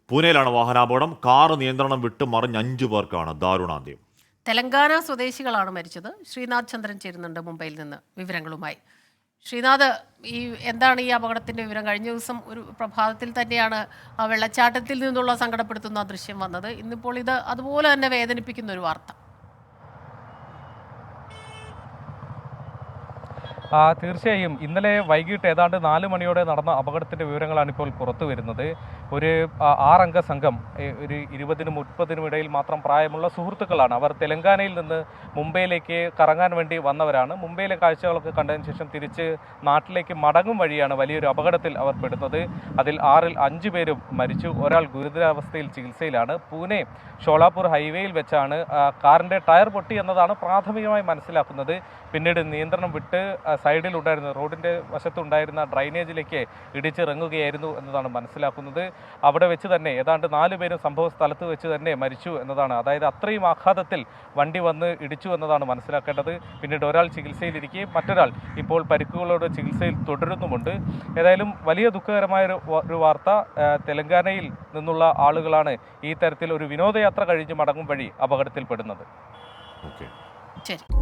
പൂനെയിലാണ് വാഹനാപകടം. Car നിയന്ത്രണം വിട്ട് മറിഞ്ഞ് 5 പേർക്കാണ് ദാരുണാന്ത്യം. തെലങ്കാന സ്വദേശികളാണ് മരിച്ചത്. ശ്രീനാഥ് ചന്ദ്രൻ ചേരുന്നുണ്ട് മുംബൈയിൽ നിന്ന് വിവരങ്ങളുമായി. ശ്രീനാഥ്, എന്താണ് ഈ അപകടത്തിന്റെ വിവരം? കഴിഞ്ഞ ദിവസം ഒരു പ്രഭാതത്തിൽ തന്നെയാണ് ആ വെള്ളച്ചാട്ടത്തിൽ നിന്നുള്ള സങ്കടപ്പെടുത്തുന്ന ദൃശ്യം വന്നത്. ഇന്നിപ്പോൾ ഇത് അതുപോലെ തന്നെ വേദനിപ്പിക്കുന്ന ഒരു വാർത്ത. തീർച്ചയായും ഇന്നലെ വൈകിട്ട് ഏതാണ്ട് 4 മണിയോടെ നടന്ന അപകടത്തിൻ്റെ വിവരങ്ങളാണ് ഇപ്പോൾ പുറത്തു വരുന്നത്. ഒരു 6 അംഗ സംഘം, ഒരു 20-നും 30-നും ഇടയിൽ മാത്രം പ്രായമുള്ള സുഹൃത്തുക്കളാണ്. അവർ തെലങ്കാനയിൽ നിന്ന് മുംബൈയിലേക്ക് കറങ്ങാൻ വേണ്ടി വന്നവരാണ്. മുംബൈയിലെ കാഴ്ചകളൊക്കെ കണ്ടതിന് ശേഷം തിരിച്ച് നാട്ടിലേക്ക് മടങ്ങും വഴിയാണ് വലിയൊരു അപകടത്തിൽ അവർ പെടുന്നത്. അതിൽ 6-ൽ 5 പേരും മരിച്ചു. ഒരാൾ ഗുരുതരാവസ്ഥയിൽ ചികിത്സയിലാണ്. പൂനെ ഷോളാപൂർ ഹൈവേയിൽ വെച്ചാണ് കാറിൻ്റെ ടയർ പൊട്ടി എന്നതാണ് പ്രാഥമികമായി മനസ്സിലാക്കുന്നത്. പിന്നീട് നിയന്ത്രണം വിട്ട് സൈഡിലുണ്ടായിരുന്ന റോഡിൻ്റെ വശത്തുണ്ടായിരുന്ന ഡ്രൈനേജിലേക്ക് ഇടിച്ചിറങ്ങുകയായിരുന്നു എന്നതാണ് മനസ്സിലാക്കുന്നത്. അവിടെ വെച്ച് തന്നെ ഏതാണ്ട് 4 പേരും സംഭവ സ്ഥലത്ത് വെച്ച് തന്നെ മരിച്ചു എന്നതാണ്. അതായത് അത്രയും ആഘാതത്തിൽ വണ്ടി വന്ന് ഇടിച്ചു എന്നതാണ് മനസ്സിലാക്കേണ്ടത്. പിന്നീട് ഒരാൾ ചികിത്സയിലിരിക്കുകയും മറ്റൊരാൾ ഇപ്പോൾ പരിക്കുകളോട് ചികിത്സയിൽ തുടരുന്നുമുണ്ട്. ഏതായാലും വലിയ ദുഃഖകരമായ ഒരു വാർത്ത. തെലങ്കാനയിൽ നിന്നുള്ള ആളുകളാണ് ഈ തരത്തിൽ ഒരു വിനോദയാത്ര കഴിഞ്ഞ് മടങ്ങും വഴി അപകടത്തിൽപ്പെടുന്നത്. ശരി.